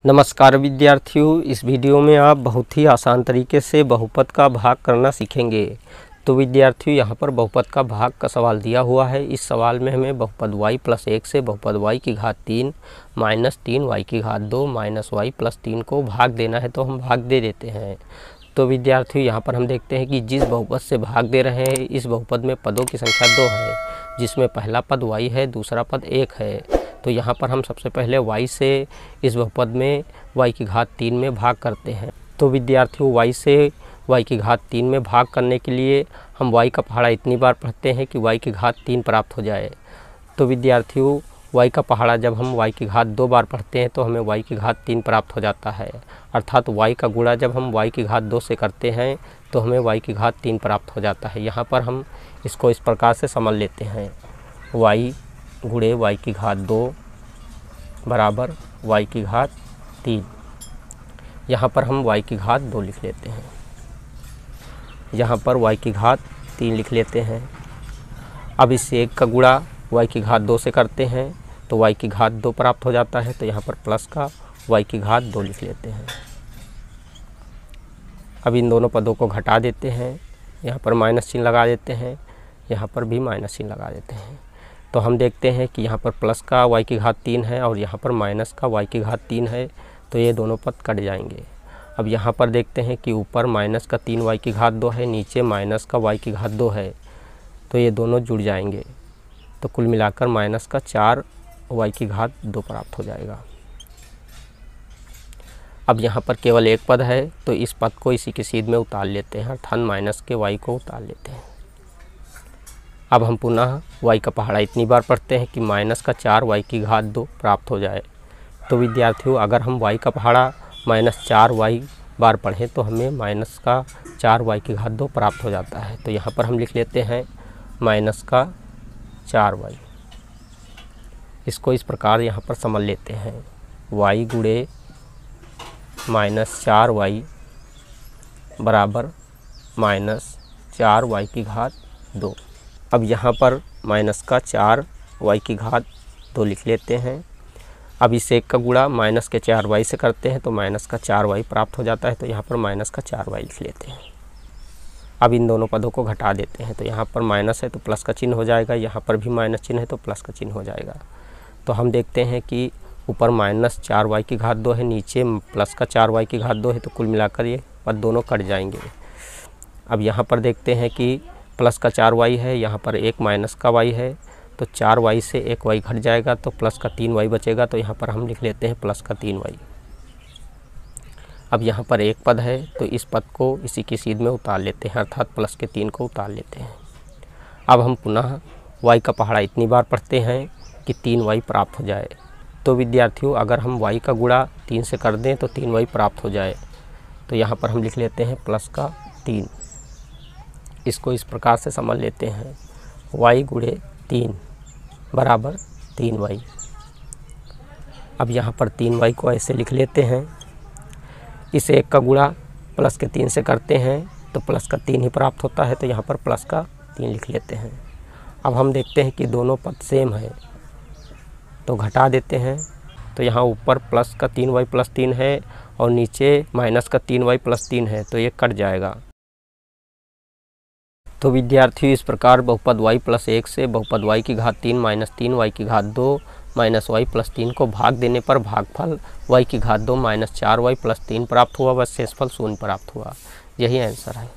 नमस्कार विद्यार्थियों, इस वीडियो में आप बहुत ही आसान तरीके से बहुपद का भाग करना सीखेंगे। तो विद्यार्थियों, यहाँ पर बहुपद का भाग का सवाल दिया हुआ है। इस सवाल में हमें बहुपद y + 1 से बहुपद y की घात 3 - 3y की घात 2 - y + 3 को भाग देना है, तो हम भाग दे देते हैं। तो विद्यार्थियों, यहाँ पर हम देखते हैं कि जिस बहुपद से भाग दे रहे हैं, इस बहुपद में पदों की संख्या 2 है, जिसमें पहला पद y है, दूसरा पद 1 है। तो यहाँ पर हम सबसे पहले y से इस बहुपद में y की घात 3 में भाग करते हैं। तो विद्यार्थियों, y से y की घात 3 में भाग करने के लिए हम y का पहाड़ा इतनी बार पढ़ते हैं कि y की घात 3 प्राप्त हो जाए। तो विद्यार्थियों, y का पहाड़ा जब हम y की घात 2 बार पढ़ते हैं तो हमें y की घात 3 प्राप्त हो जाता है। अर्थात y का गुणा जब हम y की घात 2 से करते हैं तो हमें y की घात 3 प्राप्त हो जाता है। यहाँ पर हम इसको इस प्रकार से समझ लेते हैं, y गुणे y की घात 2 बराबर y की घात 3। यहाँ पर हम y की घात 2 लिख लेते हैं, यहाँ पर y की घात 3 लिख लेते हैं। अब इस 1 का गुणा y की घात 2 से करते हैं तो y की घात 2 प्राप्त हो जाता है। तो यहाँ पर प्लस का y की घात 2 लिख लेते हैं। अब इन दोनों पदों को घटा देते हैं, यहाँ पर माइनस चिन्ह लगा देते हैं, यहाँ पर भी माइनस चिन्ह लगा देते हैं। तो हम देखते हैं कि यहाँ पर प्लस का y की घात 3 है और यहाँ पर माइनस का y की घात 3 है, तो ये दोनों पद कट जाएंगे। अब यहाँ पर देखते हैं कि ऊपर माइनस का 3y की घात 2 है, नीचे माइनस का y की घात 2 है, तो ये दोनों जुड़ जाएंगे। तो कुल मिलाकर माइनस का 4y की घात 2 प्राप्त हो जाएगा। अब यहाँ पर केवल एक पद है, तो इस पद को इसी की सीध में उतार लेते हैं, अर्थात माइनस के y को उतार लेते हैं। अब हम पुनः y का पहाड़ा इतनी बार पढ़ते हैं कि माइनस का 4y की घात 2 प्राप्त हो जाए। तो विद्यार्थियों, अगर हम y का पहाड़ा -4y बार पढ़ें तो हमें माइनस का 4y की घात 2 प्राप्त हो जाता है। तो यहाँ पर हम लिख लेते हैं माइनस का 4y। इसको इस प्रकार यहाँ पर समझ लेते हैं, y गुणे -4y बराबर -4y की घात 2। अब यहाँ पर माइनस का 4y की घात 2 लिख लेते हैं। अब इस 1 का गुणा माइनस के 4y से करते हैं तो माइनस का 4y प्राप्त हो जाता है। तो यहाँ पर माइनस का 4y लिख लेते हैं। अब इन दोनों पदों को घटा देते हैं, तो यहाँ पर माइनस है तो प्लस का चिन्ह हो जाएगा, यहाँ पर भी माइनस चिन्ह है तो प्लस का चिन्ह हो जाएगा। तो हम देखते हैं कि ऊपर -4y की घात 2 है, नीचे प्लस का 4y की घात 2 है, तो कुल मिलाकर ये पद दोनों कट जाएंगे। अब यहाँ पर देखते हैं कि प्लस का 4y है, यहाँ पर एक माइनस का y है, तो 4y से एक y घट जाएगा तो प्लस का 3y बचेगा। तो यहाँ पर हम लिख लेते हैं प्लस का 3y। अब यहाँ पर एक पद है, तो इस पद को इसी की सीध में उतार लेते हैं, अर्थात प्लस के 3 को उतार लेते हैं। अब हम पुनः y का पहाड़ा इतनी बार पढ़ते हैं कि 3y प्राप्त हो जाए। तो विद्यार्थियों, अगर हम y का गुणा 3 से कर दें तो 3y प्राप्त हो जाए। तो यहाँ पर हम लिख लेते हैं प्लस का 3। इसको इस प्रकार से समझ लेते हैं, y गुणे 3 बराबर 3y। अब यहाँ पर 3y को ऐसे लिख लेते हैं, इस 1 का गुणा प्लस के 3 से करते हैं तो प्लस का 3 ही प्राप्त होता है। तो यहाँ पर प्लस का 3 लिख लेते हैं। अब हम देखते हैं कि दोनों पद सेम है, तो घटा देते हैं। तो यहाँ ऊपर प्लस का 3y + 3 है और नीचे माइनस का 3y + 3 है, तो ये कट जाएगा। तो विद्यार्थियों, इस प्रकार बहुपद y + 1 से बहुपद y की घात 3 - 3y की घात 2 - y + 3 को भाग देने पर भागफल y की घात 2 - 4y + 3 प्राप्त हुआ व शेषफल 0 प्राप्त हुआ। यही आंसर है।